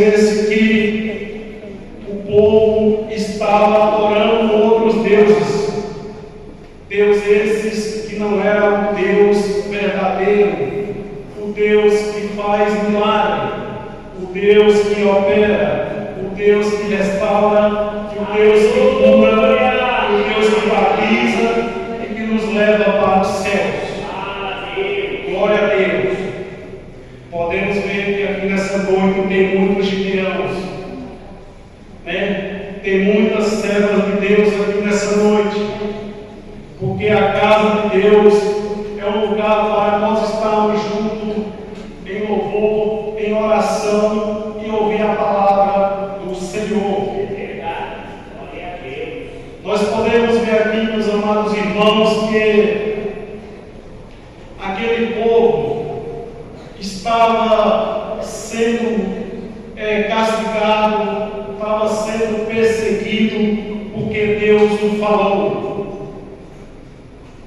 esse que o povo estava adorando outros deuses. Deus esses que não era o Deus verdadeiro, o Deus que faz milagre, o Deus que opera, o Deus que restaura, o Deus que cura, o Deus que batiza e que nos leva para os céus. Glória a Deus. Podemos ver que aqui nessa noite tem muitos gideões, né? Tem muitas servas de Deus aqui nessa noite, porque a casa de Deus é um lugar para nós estarmos juntos em louvor, em oração e ouvir a palavra do Senhor. Nós podemos ver aqui, meus amados irmãos, que aquele povo estava sendo castigado, estava sendo perseguido, porque Deus o falou: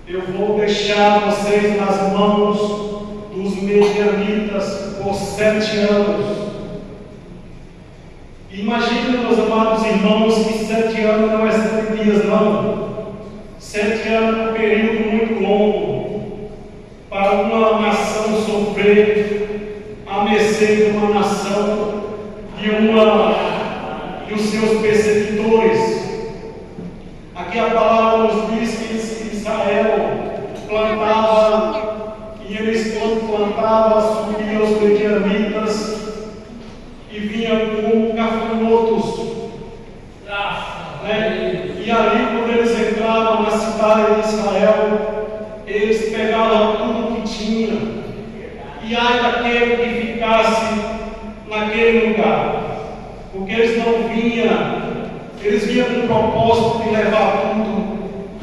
eu vou deixar vocês nas mãos dos medianitas por 7 anos. Imagina, meus amados irmãos, que 7 anos não é 7 dias, não. 7 anos é um período muito longo para uma nação sofrer à mercê de uma nação e os seus perseguidores. Aqui a palavra nos diz que Israel plantava, e eles, quando plantavam, subiam os medianitas e vinham com gafanhotos, né? E ali, quando eles entravam na cidade de Israel, eles pegavam tudo que tinha, e ai daquele que ficasse naquele lugar, porque eles não vinham, eles vinham com o propósito de levar tudo,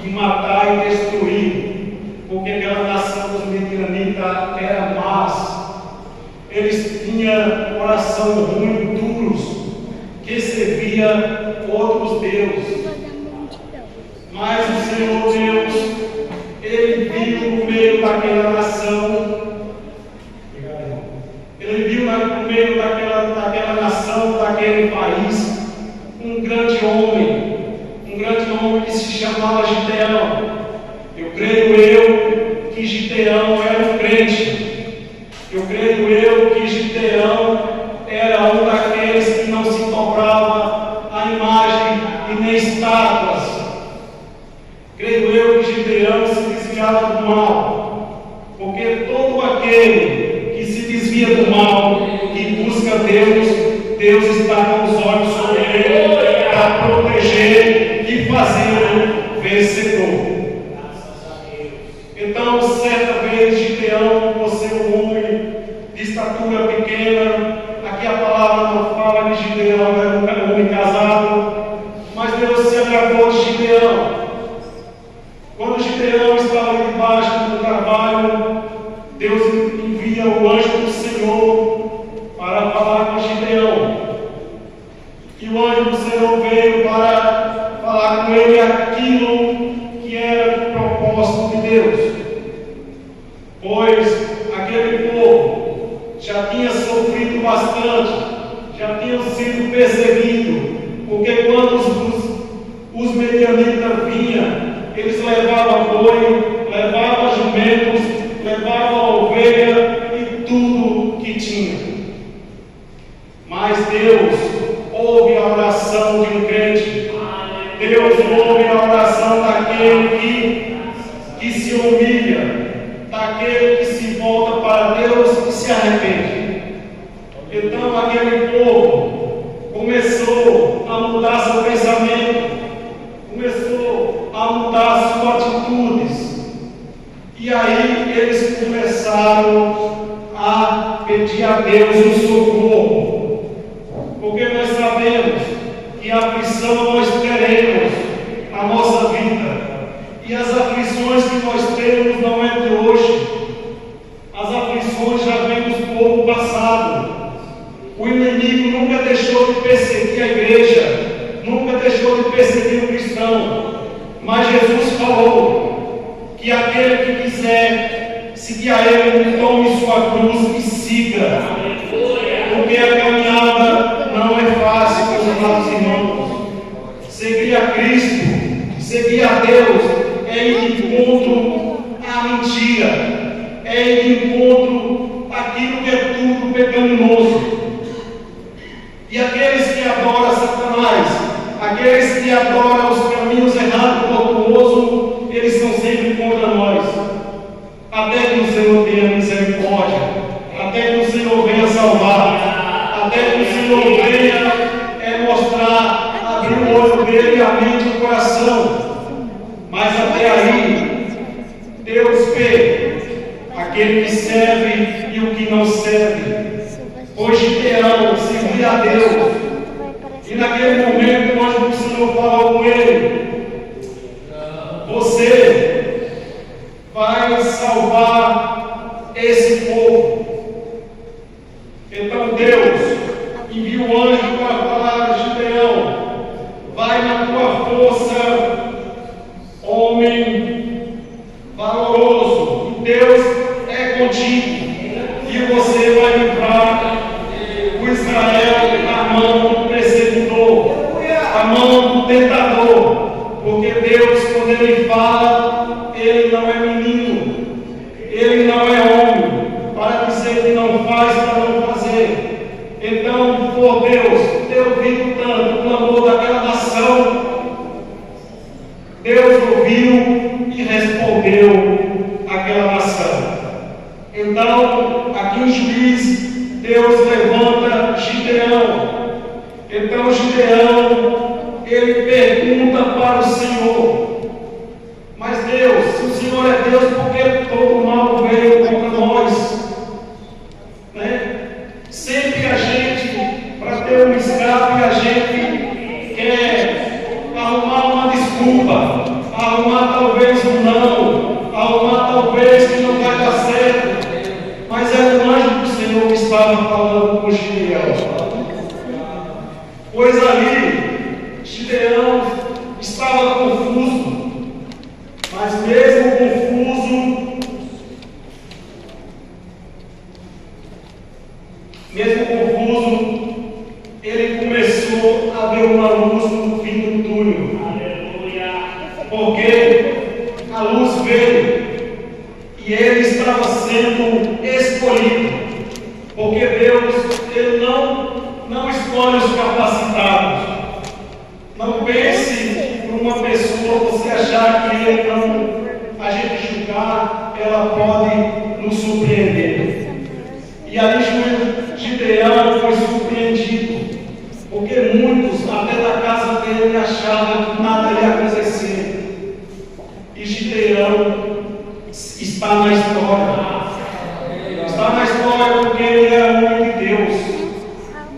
de matar e destruir, porque aquela nação dos medianitas era más. Eles tinham coração ruim, duros, que servia outros deuses. Mas o Senhor Deus, Ele viu no meio daquela nação, Ele viu no meio daquela nação, daquele país, um grande homem que se chamava Gideão. Eu creio que Gideão era um crente. Eu creio que Gideão era um daqueles que não se dobrava a imagem e nem estátuas. Creio que Gideão se desviava do mal, porque todo aquele que se desvia do mal, que busca Deus, Deus está com os olhos sobre ele para proteger e fazê-lo vencedor. Então, certa vez, Gideão, você é um homem de estatura pequena. Aqui a palavra não fala que Gideão era um homem casado, mas Deus se agradou de Gideão. Quando Gideão estava debaixo do trabalho, Deus envia o anjo do Senhor para falar com Gideão. E o anjo do Senhor veio para falar com ele aquilo que era o propósito de Deus. Pois aquele povo já tinha sofrido bastante, já tinham sido perseguidos, porque quando os medianitas vinham, eles levavam boi, levavam jumentos, levavam ovelha e tudo que tinha. Mas Deus ouve a oração de um crente. Deus ouve a oração daquele que se humilha, daquele que se volta para Deus e se arrepende. Então aquele povo começou a mudar seu pensamento, começou a mudar suas atitudes, e aí eles começaram a pedir a Deus um socorro, porque nós sabemos que a aflição nós teremos na nossa vida, e as aflições que nós temos não é de hoje, as aflições já vêm do povo passado. O inimigo nunca deixou de perseguir a igreja, nunca deixou de perseguir o cristão, mas Jesus falou que aquele que quiser seguir a Ele, tome sua cruz e siga, porque a caminhada irmãos. Seguir a Cristo, seguir a Deus, é ir de encontro à mentira, é ir de encontro àquilo que é tudo pecaminoso. E aqueles que adoram Satanás, aqueles que adoram os caminhos errados do tortuoso, eles são sempre contra nós. Até que o Senhor tenha misericórdia, até que o Senhor venha salvar, até que o Senhor venha mostrar, abrir o olho dele e a mente do coração. Mas até aí, Deus vê aquele que serve e o que não serve. Pois Gideão servia a Deus. E naquele momento, o anjo do Senhor falou com ele: você vai salvar esse povo. Então Deus envia o anjo para falar a Gideão: vai na tua força, homem valoroso, e Deus é contigo, e você vai livrar o Israel da mão do perseguidor, da mão do tentador, porque Deus, quando Ele fala, Ele não é menino, Ele não é homem, para dizer que não faz, para não fazer. Então, por Deus ter ouvido tanto o clamor daquela nação, Deus ouviu e respondeu àquela nação. Então, aqui em Juízes, Deus levanta Gideão. Então Gideão, ele pergunta para o Senhor: mas Deus, se o Senhor é Deus, por que todo mal veio contra nós? Sempre a gente, para ter um escape, a gente quer arrumar uma desculpa, arrumar talvez um não, arrumar talvez que não vai dar certo. Mas era o anjo do Senhor que estava falando com Gideão. Pois ali, Gideão estava confuso, mas mesmo confuso, ele começou a ver uma luz no fim do túnel. Porque a luz veio e ele estava sendo escolhido. Porque Deus, Ele não escolhe os capacitados. Não pense por uma pessoa, você achar que ele não, a gente julgar, ela pode nos surpreender. E ali Gideão foi surpreendido, porque muitos, até da casa dele, achavam que nada ia acontecer. E Gideão está na história. Está na história porque ele é homem de Deus.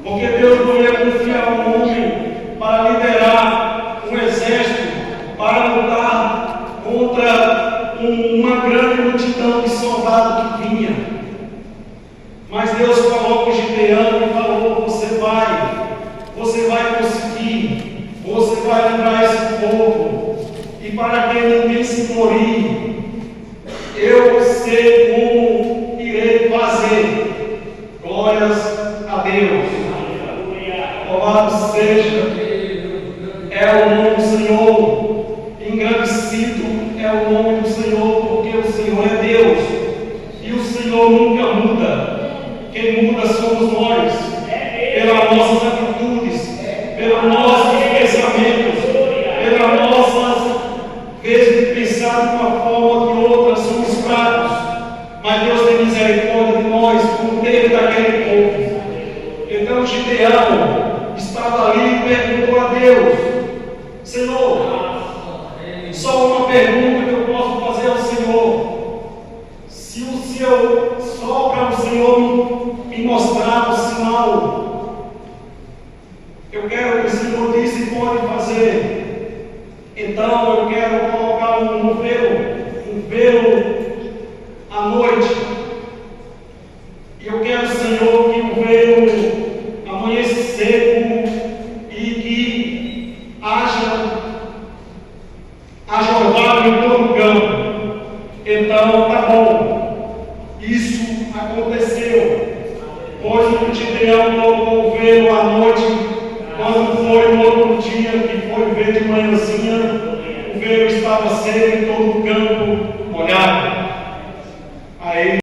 Porque Deus não ia confiar um homem para liderar um exército, para lutar contra uma grande multidão de soldados que vinha. Mas Deus falou com Gideão e falou: você vai conseguir, você vai livrar esse povo. E para que ninguém se glorie, eu sei como irei fazer. Glórias a Deus. Louvado seja. É o nome do Senhor. Engrandecido é o nome do Senhor, porque o Senhor é Deus. E o Senhor nunca muda. Quem muda somos nós. Pelas nossas atitudes, pelos nossos pensamentos, pelas nossas vezes de pensar de uma forma ou de outra, somos fracos. Mas Deus tem misericórdia de nós, como teve daquele povo. Então Gideão estava ali e perguntou a Deus: Senhor, só uma pergunta que eu posso fazer ao Senhor. Se eu só para o Senhor me mostrar o sinal, eu quero que o Senhor disse que pode fazer. Então eu quero colocar um velo à noite. E eu quero, Senhor, que o velo amanheça seco e que haja orvalho em todo o campo. Então tá bom. Isso aconteceu. Pois o Gideão colocou o velo à noite, quando foi outro dia que foi ver de manhãzinha, o verão estava seco e todo o campo molhado.